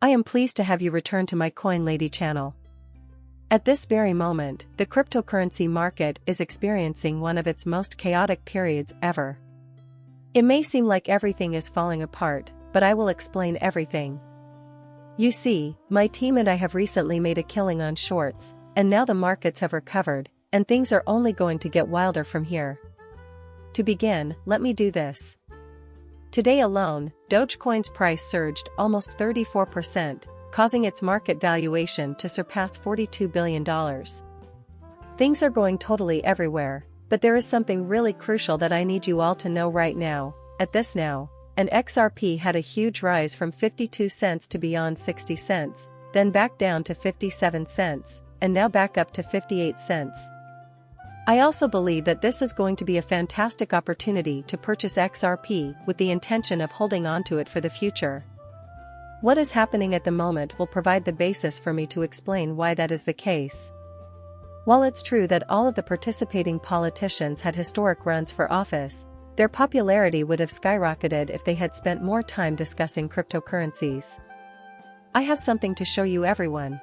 I am pleased to have you return to my Coin Lady channel. At this very moment, the cryptocurrency market is experiencing one of its most chaotic periods ever. It may seem like everything is falling apart, but I will explain everything. You see, my team and I have recently made a killing on shorts, and now the markets have recovered, and things are only going to get wilder from here. To begin, let me do this. Today alone, Dogecoin's price surged almost 34%, causing its market valuation to surpass $42 billion. Things are going totally everywhere, but there is something really crucial that I need you all to know right now. At this now, an XRP had a huge rise from 52 cents to beyond 60 cents, then back down to 57 cents, and now back up to 58 cents. I also believe that this is going to be a fantastic opportunity to purchase XRP with the intention of holding onto it for the future. What is happening at the moment will provide the basis for me to explain why that is the case. While it's true that all of the participating politicians had historic runs for office, their popularity would have skyrocketed if they had spent more time discussing cryptocurrencies. I have something to show you, everyone.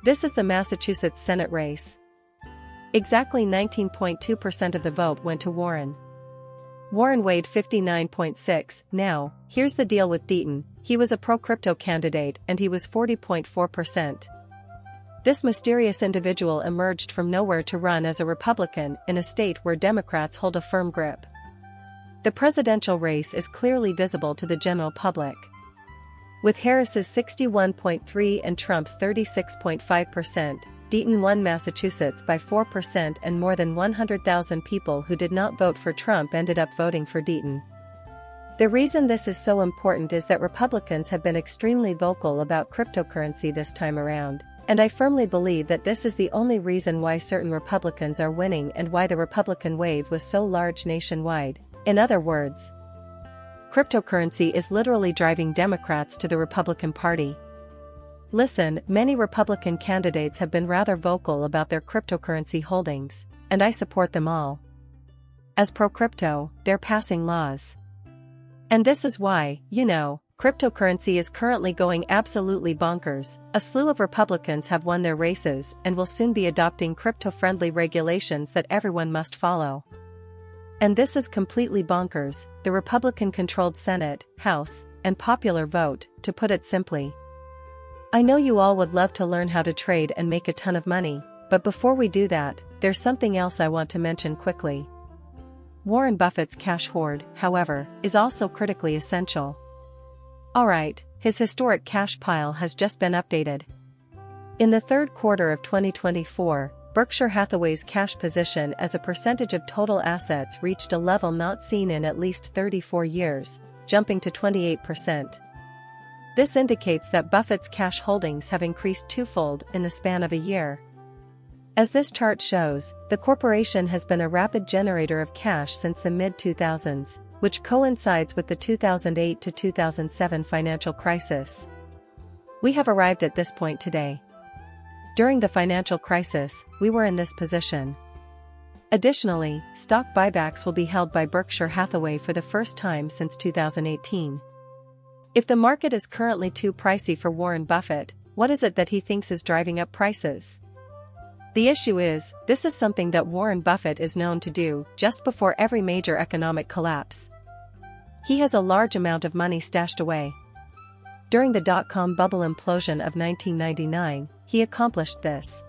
This is the Massachusetts Senate race. Exactly 19.2% of the vote went to Warren. Warren weighed 59.6. Now, here's the deal with Deaton. He was a pro-crypto candidate and he was 40.4%. This mysterious individual emerged from nowhere to run as a Republican in a state where Democrats hold a firm grip. The presidential race is clearly visible to the general public. With Harris's 61.3% and Trump's 36.5%, Deaton won Massachusetts by 4% and more than 100,000 people who did not vote for Trump ended up voting for Deaton. The reason this is so important is that Republicans have been extremely vocal about cryptocurrency this time around, and I firmly believe that this is the only reason why certain Republicans are winning and why the Republican wave was so large nationwide. In other words, cryptocurrency is literally driving Democrats to the Republican Party. Listen, many Republican candidates have been rather vocal about their cryptocurrency holdings, and I support them all. As pro-crypto, they're passing laws. And this is why, cryptocurrency is currently going absolutely bonkers. A slew of Republicans have won their races and will soon be adopting crypto-friendly regulations that everyone must follow. And this is completely bonkers. The Republican-controlled Senate, House, and popular vote, to put it simply. I know you all would love to learn how to trade and make a ton of money, but before we do that, there's something else I want to mention quickly. Warren Buffett's cash hoard, however, is also critically essential. Alright, his historic cash pile has just been updated. In the third quarter of 2024, Berkshire Hathaway's cash position as a percentage of total assets reached a level not seen in at least 34 years, jumping to 28%. This indicates that Buffett's cash holdings have increased twofold in the span of a year. As this chart shows, the corporation has been a rapid generator of cash since the mid-2000s, which coincides with the 2008 to 2007 financial crisis. We have arrived at this point today. During the financial crisis, we were in this position. Additionally, stock buybacks will be held by Berkshire Hathaway for the first time since 2018. If the market is currently too pricey for Warren Buffett, what is it that he thinks is driving up prices? The issue is, this is something that Warren Buffett is known to do just before every major economic collapse. He has a large amount of money stashed away. During the dot-com bubble implosion of 1999, he accomplished this.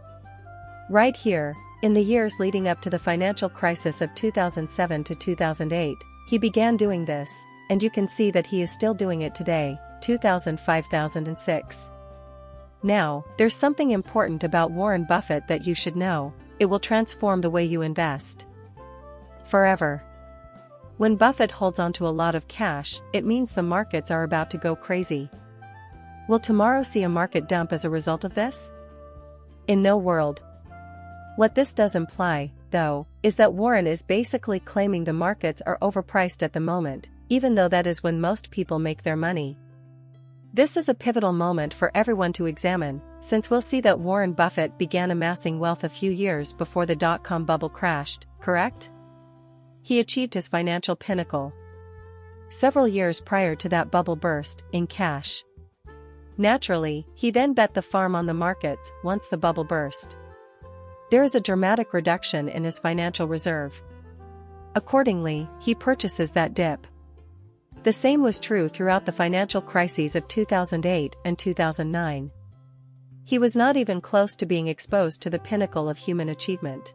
Right here, in the years leading up to the financial crisis of 2007 to 2008, he began doing this. And you can see that he is still doing it today, 2005-2006. Now, there's something important about Warren Buffett that you should know. It will transform the way you invest. Forever. When Buffett holds onto a lot of cash, it means the markets are about to go crazy. Will tomorrow see a market dump as a result of this? In no world. What this does imply, though, is that Warren is basically claiming the markets are overpriced at the moment, even though that is when most people make their money. This is a pivotal moment for everyone to examine, since we'll see that Warren Buffett began amassing wealth a few years before the dot-com bubble crashed, correct? He achieved his financial pinnacle several years prior to that bubble burst, in cash. Naturally, he then bet the farm on the markets once the bubble burst. There is a dramatic reduction in his financial reserve. Accordingly, he purchases that dip. The same was true throughout the financial crises of 2008 and 2009. He was not even close to being exposed to the pinnacle of human achievement.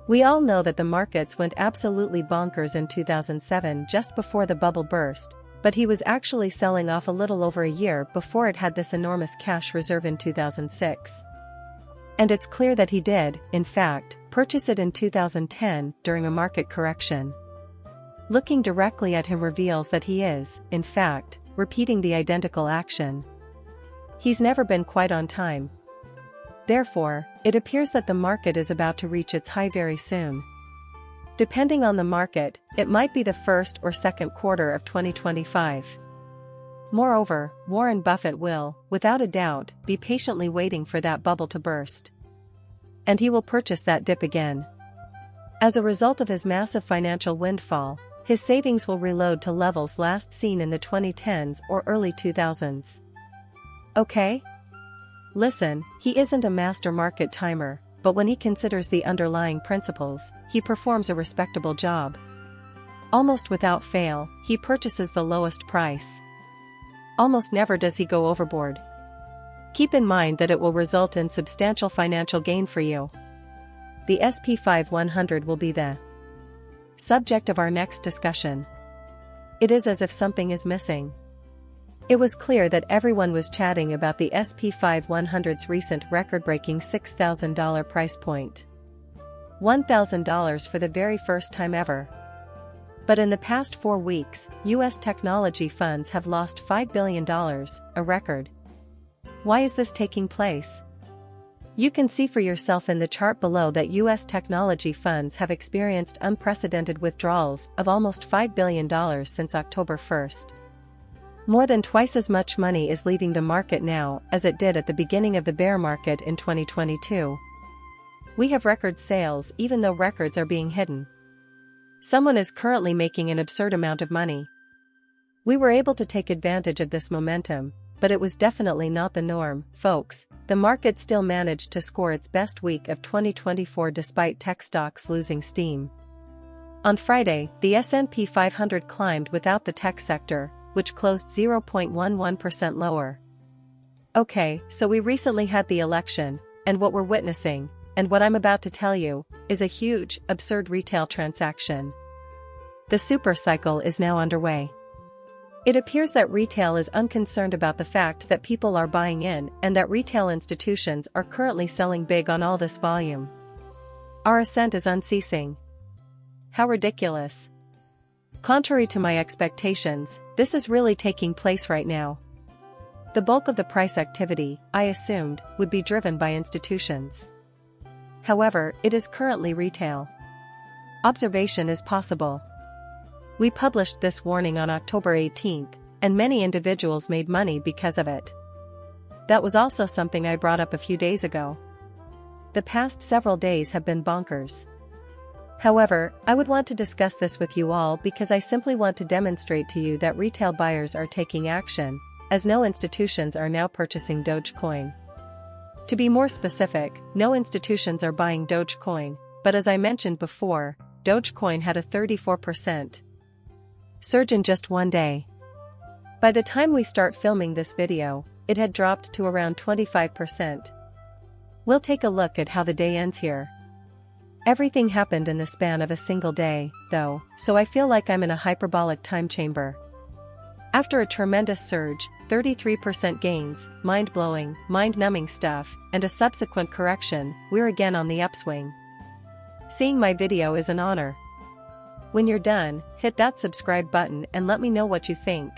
We all know that the markets went absolutely bonkers in 2007 just before the bubble burst, but he was actually selling off a little over a year before it had this enormous cash reserve in 2006. And it's clear that he did, in fact, purchase it in 2010 during a market correction. Looking directly at him reveals that he is, in fact, repeating the identical action. He's never been quite on time. Therefore, it appears that the market is about to reach its high very soon. Depending on the market, it might be the first or second quarter of 2025. Moreover, Warren Buffett will, without a doubt, be patiently waiting for that bubble to burst. And he will purchase that dip again. As a result of his massive financial windfall, his savings will reload to levels last seen in the 2010s or early 2000s. Okay? Listen, he isn't a master market timer, but when he considers the underlying principles, he performs a respectable job. Almost without fail, he purchases the lowest price. Almost never does he go overboard. Keep in mind that it will result in substantial financial gain for you. The SP 500 will be the subject of our next discussion. It is as if something is missing. It was clear that everyone was chatting about the SP 500's recent record-breaking $6,000 price point. $1,000 for the very first time ever. But in the past 4 weeks, US technology funds have lost $5 billion, a record. Why is this taking place? You can see for yourself in the chart below that US technology funds have experienced unprecedented withdrawals of almost $5 billion since October 1st. More than twice as much money is leaving the market now as it did at the beginning of the bear market in 2022. We have record sales even though records are being hidden. Someone is currently making an absurd amount of money. We were able to take advantage of this momentum, but it was definitely not the norm, folks. The market still managed to score its best week of 2024 despite tech stocks losing steam. On Friday, the S&P 500 climbed without the tech sector, which closed 0.11% lower. Okay, so we recently had the election, and what we're witnessing, and what I'm about to tell you, is a huge, absurd retail transaction. The super cycle is now underway. It appears that retail is unconcerned about the fact that people are buying in and that retail institutions are currently selling big on all this volume. Our ascent is unceasing. How ridiculous. Contrary to my expectations, this is really taking place right now. The bulk of the price activity, I assumed, would be driven by institutions. However, it is currently retail. Observation is possible. We published this warning on October 18th, and many individuals made money because of it. That was also something I brought up a few days ago. The past several days have been bonkers. However, I would want to discuss this with you all because I simply want to demonstrate to you that retail buyers are taking action, as no institutions are now purchasing Dogecoin. To be more specific, no institutions are buying Dogecoin, but as I mentioned before, Dogecoin had a 34% surge in just one day. By the time we start filming this video, it had dropped to around 25%. We'll take a look at how the day ends here. Everything happened in the span of a single day, though, so I feel like I'm in a hyperbolic time chamber. After a tremendous surge, 33% gains, mind-blowing, mind-numbing stuff, and a subsequent correction, we're again on the upswing. Seeing my video is an honor. When you're done, hit that subscribe button and let me know what you think.